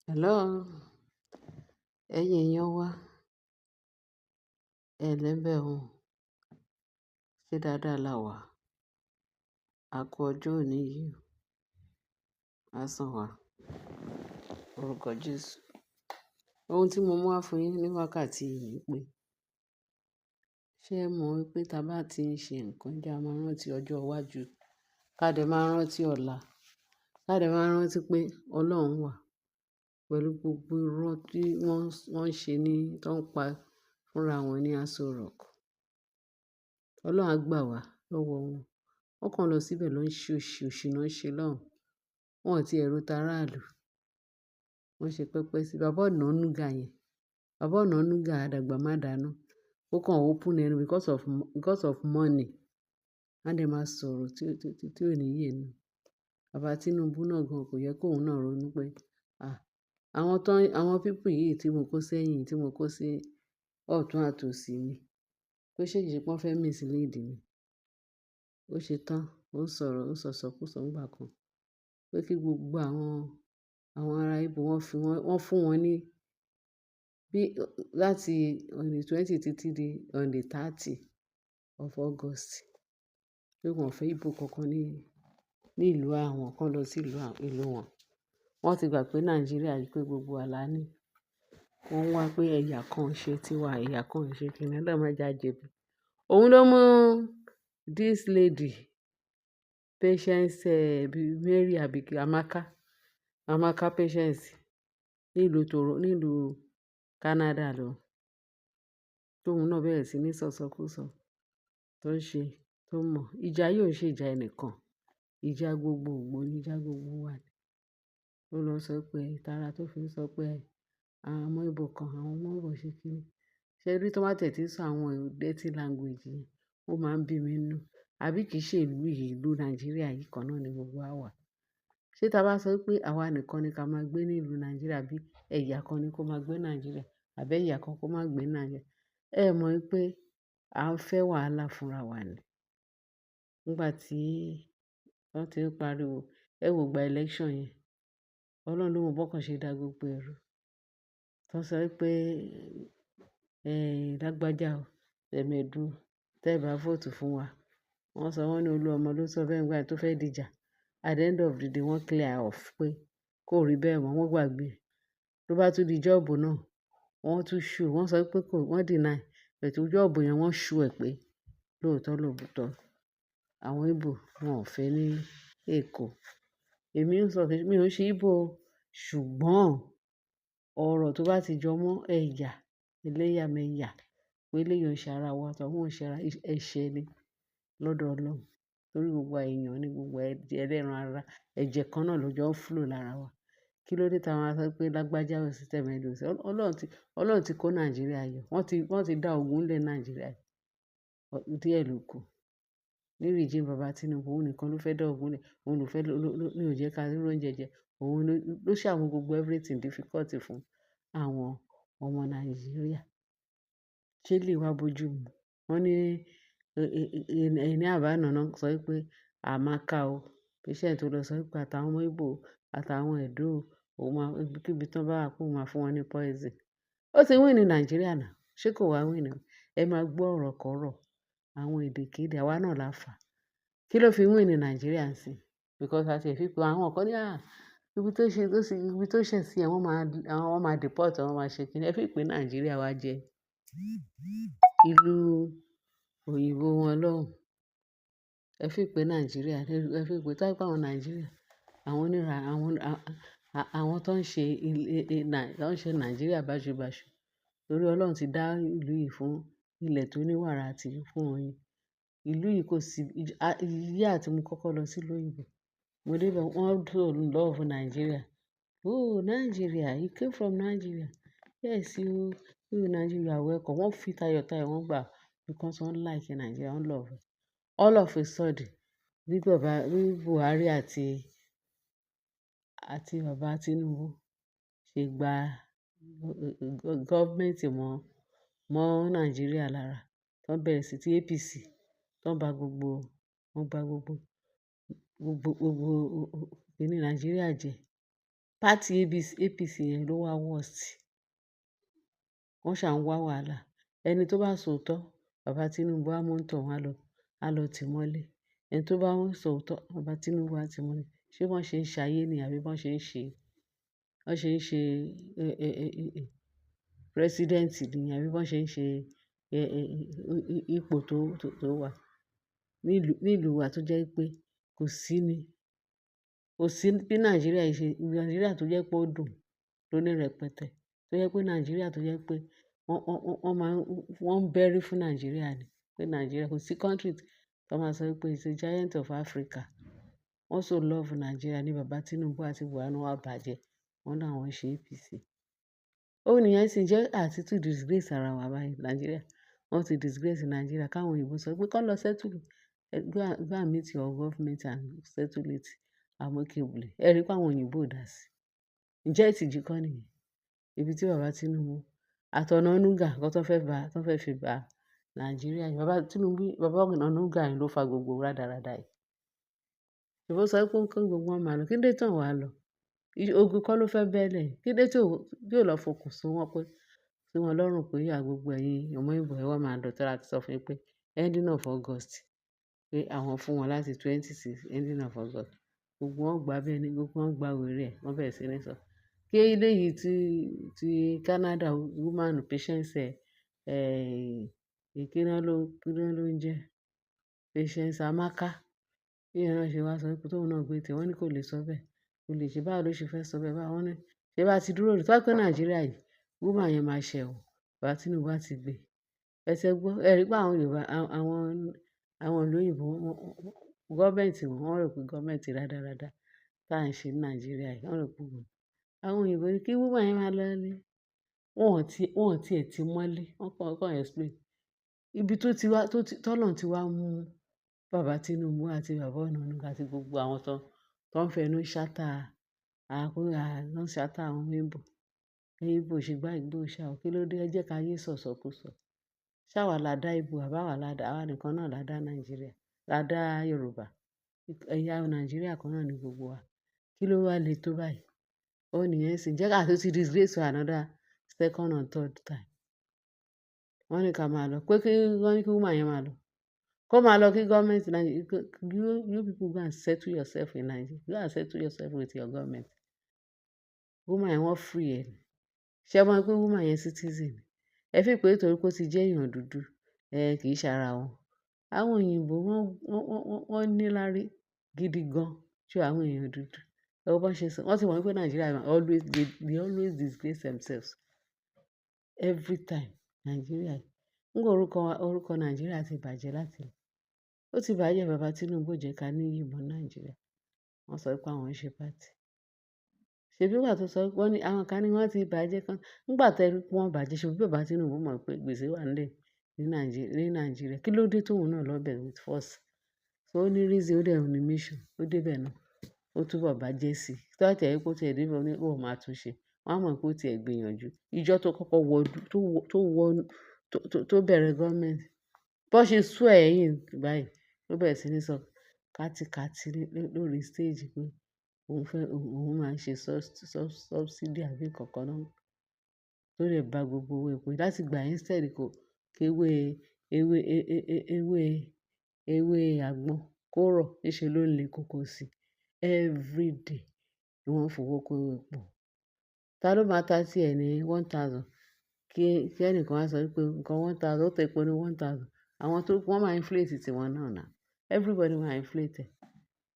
Hello, ẹ̀yin èèyàn wa, ẹ lẹ́bẹ̀ ọ̀hún, ṣé dáadáa la wà? A kú ọjọ́ òní yìí, á sàn wá, orúkọ Jésù. Ohun tí mo mú wá fún yín ní wákàtí yìí ni pé, ṣé ẹ mọ̀ wípé tá bá ti ń ṣe nǹkan jẹ́ a máa rántí ọjọ́ iwájú, ká dẹ̀ máa rántí ọ̀la, ká dẹ̀ máa rántí pé Ọlọ́run wà pẹ̀lú gbogbo irọ́ tí wọ́n ń ṣe ní tó ń pa fúnra wọn ní Aso Rock. Ọlọ́run á gbà wá lọ́wọ́ wọn. Wọ́n kàn lọ síbẹ̀ lọ ń ṣe òṣì, òṣì náà ń ṣe lọ́hùn. Wọn ò tí ẹ̀ ro taráàlú. Wọ́n ṣe pẹ́pẹ́ sí bàbá Ọ̀nànúgà yẹn. Bàbá Ọ̀nànúgà àdàgbà má dànù. Ó kàn open ẹnu because of money. Á dẹ̀ máa sọ̀rọ̀ tí ò ní yé ẹnu. Bàbá Tinubu náà gan kò yẹ kó òun náà ronú pé, àwọn people yìí tí mo kó sẹ́yìn, tí mo kó sí ọ̀tún àtòsí mi, tó ṣe kì í ṣe pé wọ́n fẹ́ mislead mi. Ó ṣe tán, ó ń sọ̀rọ̀, ó ń sọ̀sọkúsọ ńgbà kan pé kí gbogbo àwọn ará Igbo wọ́n fún wọn ní bí láti on the 20 títí di on the 30 of August. Pé wọ́n fẹ́ Igbo kankan ní ìlú àwọn kan lọ sí ìlú wọn. Wọ́n ti gbà pé Nàìjíríà yìí pé gbogbo wa la ní. Wọ́n wá pé ẹ̀yà kan ń ṣe tiwa, ẹ̀yà kan ń ṣe kíni, Ọlọ́run má jẹ́ a jẹ̀bi. Òun ló mú this lady, Patience, Mary Abike, Amaka Patience nílùú Canada lọ. Tóun náà bẹ̀rẹ̀ sí ní sọ̀sọkúsọ tó ń ṣe, tó mọ̀. Ìjà yìí ò ń ṣe ìjà ẹnìkan. Ìjà gbogbogbò ni, ìjà gbogbo wa ni. Ó lọ sọ pé ìtara tó fi ń sọ pé àwọn ọmọ Igbo kan, àwọn ọmọ Igbo ṣe kíni. Ṣé rí tó bá tẹ̀ tí ń sọ àwọn dirty language yẹn, ó máa ń bí mi nínú. Àbí kì í ṣe ìlú yìí, ìlú Nàìjíríà yìí kan náà ni gbogbo wa wà. Ṣé tá bá sọ pé àwa nìkan ni ká máa gbé ní ìlú Nàìjíríà bí ẹ̀yà kan ni kó máa gbé Nàìjíríà, àbí ẹ̀yà kan kó máa gbé Nàìjíríà? Ẹ mọ̀ wípé à ń fẹ́ wàhálà fúnra wa ni. Nígbà tí wọ́n ti ń pariwo, ẹ wò gba election yẹn. Ọlọ́run ló mọ bọ́kàn ṣe dá gbogbo ẹ̀rù. Wọ́n sọ wípé, lágbájá o, tẹ̀mẹ́dù, tẹ́ ẹ bá vote fún wa. Wọ́n sọ wọ́n ní Olúọmọ ló sọ bẹ́ẹ̀ nígbà tó fẹ́ dìjà. At the end of the day wọ́n clear off pé kó rí bẹ́ẹ̀ mọ́, wọ́n gbàgbé. Tó bá tún di jọ́ọ̀bù náà, wọ́n tún show, wọ́n sọ pé wọ́n deny. But jọ́ọ̀bù yẹn wọ́n show ẹ̀ pé lóòótọ́ àwọn Igbo wọn ò fẹ́ ní Èkó. Èmi ń sọ pé mi ò ṣe Igbo o, ṣùgbọ́n ọ̀rọ̀ tó bá ti jọ mọ́ ẹ̀yà, ẹlẹ́yàmẹ̀yà, pé eléyìí ò ń ṣe ara wa, tọ̀hún ò ń ṣe ara, ẹ̀ṣẹ̀ ni lọ́dọ̀ Ọlọ́run. Torí gbogbo wa èèyàn ni gbogbo ẹlẹ́ran ara, ẹ̀jẹ̀ kan náà ló jọ ń flow lára wa. Kí ló dé táa máa sọ pé lágbájá ò sí tẹ̀mẹ́dù ò sí? Ọlọ́run ti kó Nàìjíríà yọ. Wọ́n ti dá ogun lẹ̀ Nàìjíríà. Díẹ̀ ló kù. Ní regime bàbá Tinubu, òun nìkan ló fẹ́ dá ogun lẹ̀. Òun ló fẹ́ ní ò jẹ́ ká rí oúnjẹ jẹ. Òun ló ṣàmú gbogbo everything difficult fún àwọn ọmọ Nàìjíríà. Ṣé lè wá bojú mu? Wọ́n ní ẹni àbáàná náà sọ wípé Amaka o, patient tó lọ sọ wípé àtàwọn ọmọ Igbo àtàwọn Edo o, òun máa kíbi tí wọ́n bá wà kó máa fún wọn ní poison. Ó ti win ní Nàìjíríà náà. Ṣé kò wá win ni? Ẹ máa gbọ́ ọ̀rọ̀ kọ̀rọ̀ àwọn èdèkéde àwa náà la fà. Kí ló fi win ní Nàìjíríà ń sìn? Because a ti fi pé àwọn kan ní ibi tó ṣẹ̀ sí ẹ wọ́n máa deport, wọ́n máa ṣe kíni. Ẹ fi pé Nàìjíríà wá jẹ́ ìlú òyìnbó wọn lọ́hùn. Ẹ fi pé Nàìjíríà, ẹ fi pé táìpé àwọn Nàìjíríà, àwọn tó ń ṣe Nàìjíríà báṣubàṣu. Torí Ọlọ́run ti dá ìlú yìí fún ilẹ̀ tó ní wàrà àti fún oyin. Ìlú yìí kò sí, year tí mo kọ́kọ́ lọ sí ìlú òyìnbó. Mo dé bẹ̀ wọ́n so love Nigeria. Oh, Nigeria, you came from Nigeria. Yes, you Nigeria, you are welcome. Wọ́n fi tayọ̀tayọ̀ wọ́n gbà because wọ́n like Nigeria, wọ́n love it. All of a sudden, bí Buhari àti bàbá Tinubu ṣe gba government mọ́ Nàìjíríà lára. Tọ́n bẹ̀rẹ̀ sí tí APC, tọ́n ba gbogbo kíni Nàìjíríà jẹ́. Party APC yẹn ló wá worst. Wọ́n ṣà ń wá wàhálà. Ẹni tó bá sòótọ́, bàbá Tinubu á mú òǹtọ̀hún á lọ tì mọ́lé. Ẹni tó bá ń sòótọ́, bàbá Tinubu á tì mọ́lé. Ṣé bọ́n ṣe ń ṣayé ni àbí bọ́n ṣe ń ṣe president ni àbí bọ́n ṣe ń ṣe ipò tó wà nílùú wa tó jẹ́ pé kò sí ni. Kò sí bí Nàìjíríà tó jẹ́ pé ó dùn lóní rẹpẹtẹ. Tó jẹ́ pé Nàìjíríà tó jẹ́ pé wọ́n ń bẹ́rí fún Nàìjíríà ni. Pé Nàìjíríà kò sí country tó máa sọ pé it's a giant of Africa. Wọ́n so love Nàìjíríà ní bàbá Tinubu àti Buhari wá bàjẹ́. Wọ́n láwọn ṣe APC. Ó nìyẹn sì jẹ́ àti tún disgrace ara wa báyìí Nàìjíríà. Wọ́n ti disgrace Nàìjíríà káwọn òyìnbó sọ pé kọ́ lọ settle, go and meet your government and settle it amicably. Ẹ rí pé àwọn òyìnbó ò dá sí. Ǹjẹ́ ìtìjú kọ́ nìyẹn? Ibi tí bàbá Tinubu àtọ̀nànúgà kan tó fẹ́ fi ba Nàìjíríà yìí. Bàbá Tinubu, bàbá ọ̀nànúgà yìí ló fa gbogbo rádaràda yìí. Ìbò sọ pé kí gbogbo wọn máa lọ. Kí ló tàn wá lọ? Ogun kọ́ ló fẹ́ bẹ́lẹ̀. Kí ló tí ò lọ fokùn so wọn pé sí wọn lọ́rùn pé gbogbo ẹ̀yin ọmọ Ìgbò ẹ wá máa lọ tọ́ra ti sọ fún yín pé ending of August pé àwọn fún wọn láti 26 ending of August. Gbogbo wọn gbà bẹ́ẹ̀ ni gbogbo wọn gbà wèrè ẹ̀ wọ́n bẹ̀rẹ̀ sí ní sọ. Kí eléyìí ti Canada woman Patience kí ló ń jẹ́ Patience Amaka. Bí ìyẹn náà ṣe wá sọ pé tóun náà gbé tẹ̀ wọ́n ní kò lè sọ bẹ́ẹ̀. Kò lè ṣe báwo ló ṣe fẹ́ sọ bẹ́ẹ̀ báwo ní. Ṣé bá ti dúró rí tó bá pé Nàìjíríà yìí woman yẹn máa ṣẹ̀ o. Bàbá Tinubu á ti gbé. Ẹsẹ̀ gbọ́ ẹ rí pé àwọn Yorùbá àwọn ìlú òyìnbó gọ́ọ̀mẹ̀ntì wọ́n rò pé gọ́ọ̀mẹ̀ntì rádaràda tá à ń ṣe ní Nàìjíríà yìí wọ́n rò pé wọ́n. Àwọn òyìnbó ní kí woman yẹn máa lọ ní. Wọ́n ti ẹ̀ ti mọ́lé wọ́n kàn explain. Ibi tọ́lọ́run ti wá mú bàbá Tinubu àti bàbá ọ̀nànúgà àti gbogbo àwọn tó ń fẹnu ṣátá àwọn Ìgbò. Ìgbò ṣe gbá Ìgbò ṣá o. Kí ló dé? Ẹ jẹ́ ká yé sọ̀sọkúsọ. Ṣáwa la dá Ìgbò àwa nìkan náà la dá Nàìjíríà. La dá Yorùbá. Ẹ̀yà Nàìjíríà kan náà ni gbogbo wa. Kí ló wá le tó báyìí? Ó nìyẹn sì jẹ́ ká tó ti disgrace for another second and third time. Wọ́n ní ká máa lọ pé wọ́n ní kí woman yẹn máa lọ. Kó máa lọ kí gọ́ọ̀mẹ̀ntì Nàìjíríà you people go and settle yourself in Nigeria. Go and settle yourself with your government. Woman yẹn wọ́n free ẹ̀. Ṣé ẹ mọ̀ pé woman yẹn citizen? Ẹ fi pé torí pé ó ti jẹ́ èèyàn dúdú kì í ṣara wọn. Àwọn òyìnbó wọ́n níláárí gidi gan ju àwọn èèyàn dúdú. Ẹ wo bọ́n ṣe sọ. Wọ́n ti mọ̀ pé Nàìjíríà they always disgrace themselves every time. Nàìjíríà yìí. Nígbà orúkọ Nàìjíríà ti bàjẹ́ láti ilẹ̀. Ó ti bàjẹ́ bàbá Tinubu jẹ́ ká ní ìyí mọ́ Nàìjíríà. Wọ́n sọ pé àwọn ń ṣe party. Ṣèbí ìgbà tó sọ pé wọ́n ní àwọn kan ní wọ́n ti bàjẹ́ kan. Nígbà tẹ́rí wọ́n bàjẹ́ ṣe bí bàbá Tinubu mọ̀ pé gbèsè wà nílẹ̀ ní Nàìjíríà. Kí ló dé tóun náà lọ bẹ̀ with force? So ó ní reason ó dẹ̀ ní mission. Ó débẹ̀ náà. Ó túbọ̀ bàjẹ́ sí i. Tó àtẹ̀ ẹ́ pé ó ti ẹ̀ débẹ̀ ó ní ó máa tún ṣe. Wọ́n á mọ̀ pé ó ti ẹ̀ gbìyànjú. Ìjọ tó kọ́kọ́ tó bẹ̀rẹ̀ gọ́ọ̀mẹ̀ntì. Bó ṣe sú ẹ̀yìn báyìí ló bẹ̀rẹ̀ sí ní sọ kátikàti lórí stage pé òun máa ń ṣe subsidy àbí kankan náà tó lè ba gbogbo owó epo láti gbà instead kí ewé àgbọn kó rọ̀ níṣe ló ń le koko sí everyday ni wọ́n fowó kó owó epo. Ta ló máa ta sí ẹ̀ ní 1,000 kí ẹnìkan wá sọ pé nǹkan 1,000 ó tẹ epo ní 1,000 àwọn tó wọ́n máa inflate tiwọn náà náà everybody máa inflate ẹ̀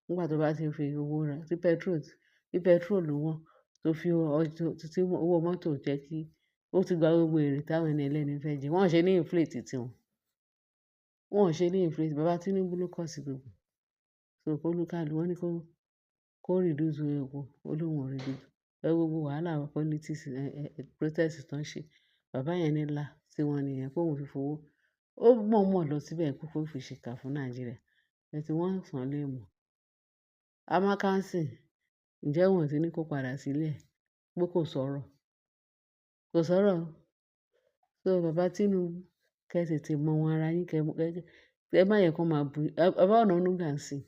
nígbà tó bá ti fi owó ra tí petrol wọ́n tó fi owó mọ́tò jẹ́ kí ó ti gba gbogbo èrè táwọn ẹni ẹlẹ́ni fẹ́ jẹ wọ́n ṣe ní inflate tiwọn wọ́n ṣe ní inflate bàbá Tinubu ló kọ̀ sí gbogbo so olúkàlù wọ́n ní kó reduce owó epo olóhùn reduce gbogbo wàhálà politics protest tó ń ṣe bàbá yẹn ní ńlá tí wọ́n nìyẹn kó òun fi fowó ó mọ̀ọ́mọ̀ lọ síbẹ̀ kó fi ṣèkà fún Nàìjíríà ẹ̀ tí wọ́n sàn lè mọ̀ amákánsìn ǹjẹ́ wọ́n ti ní kó padà sílé ẹ̀ pé kò sọ̀rọ̀ so bàbá Tinubu kẹ́ tètè mọ wọn ara yín kẹ́ má yẹ kó máa bú bàbá Ọ̀nànúgà ń sìn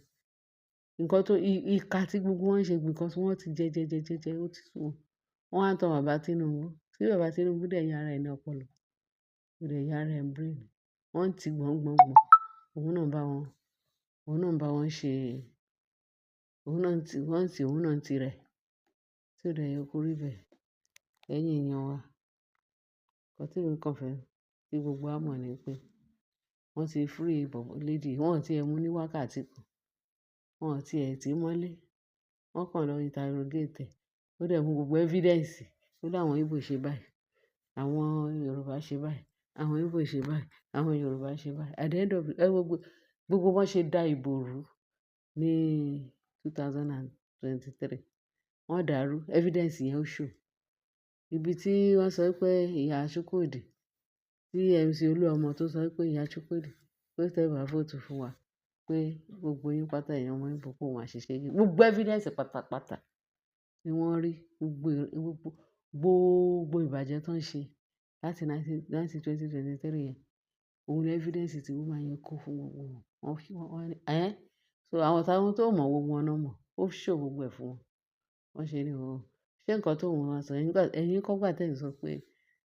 nǹkan tó ìka tí gbogbo wọn ń ṣe because wọ́n ti jẹ ó ti sú wọn. Wọ́n wá ń tan bàbá Tinubu. Tí bàbá Tinubu dẹ̀ yára ẹ̀ ní ọpọlọ, kò dẹ̀ yára ẹ̀ brain. Wọ́n ń ti gbọ̀ngbọ̀ngbọ̀n. Òun náà ń bá wọn, òun náà ń bá wọn ṣe, òun náà ń tirẹ̀. Tí ó dẹ̀ yẹ kó rí bẹ́ẹ̀. Ẹ̀yin èèyàn wa, nǹkan tí èmi kàn fẹ́ kí gbogbo wa mọ̀ ni pé wọ́n ti free lady, wọ́n ò tí ẹ mú ní wákàtí kan. Wọ́n ò tí ẹ tì í mọ́lé. Wọ́n kàn lọ interrogate ẹ̀. Ó dẹ̀ mú gbogbo evidence. Ó ní àwọn Igbo ṣe báyìí, àwọn Yorùbá ṣe báyìí, àwọn Igbo ṣe báyìí, àwọn Yorùbá ṣe báyìí. At the end of the gbogbo wọn ṣe dá ìbò rú ní 2023. Wọ́n dàrú. Evidence yẹn ó show. Ibi tí wọ́n sọ pé ìyá Chukwudi, tí MC Olúọmọ tó sọ pé ìyá Chukwudi pé tẹ́ bá vote fún wa pé gbogbo yín pátá ẹ̀yin ọmọ Igbo kó wọn àṣìṣe yìí. Gbogbo evidence pátápátá ni wọ́n rí. Gbogbo ìbàjẹ́ tó ń ṣe láti 2023 yẹn. Òun ni evidence tí woman yẹn kó fún gbogbo wọn. Wọ́n ní so àwọn táwọn tó mọ̀ gbogbo wọn náà mọ̀. Ó show gbogbo ẹ̀ fún wọn. Wọ́n ṣe ní o. Ṣé nǹkan tó wọ́n wá sọ ẹ̀yin kọ́ gbà tẹ̀ ń sọ pé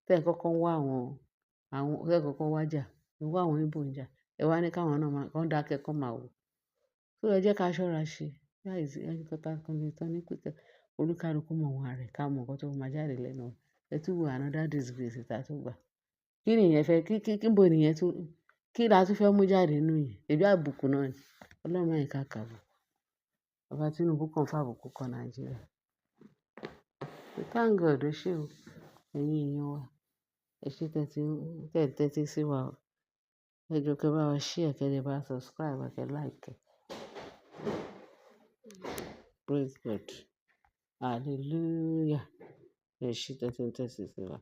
tẹ̀ ń kọ́kọ́ wá tẹ̀ ń kọ́kọ́ wá jà, ẹ wá àwọn Igbo ń jà. Ẹ wá ní káwọn náà kàn dákẹ́ kàn máa wò. So ẹ jẹ́ ká ṣọ́ra ṣe. Guys, ẹni kan kan lè tán ní pé olúkálùkù mọ̀ wọn rẹ̀ ká mọ̀ nǹkan tó máa jáde lẹ́nu. Ẹ tún wo another disgrace tá tún gbà. Kí nìyẹn fẹ́ kí bo nìyẹn tún kí la tún fẹ́ mú jáde nínú yẹn? Ẹbí àbùkù náà ni. Ọlọ́run má jẹ́ ká kàbùkù. Bàbá Tinubu kàn fàbùkù kan Nàìjíríà. Thank God ó ṣé o. Ẹ̀yin èèyàn wa. Ẹ ṣé tẹ́tí sí wa o. Ẹ jọ̀ọ́ kẹ́ bá wa share, kẹ́ dẹ̀ bá wa subscribe, kẹ́ like. Praise God. Hallelujah. Ẹ ṣé tẹ́tí sí wa.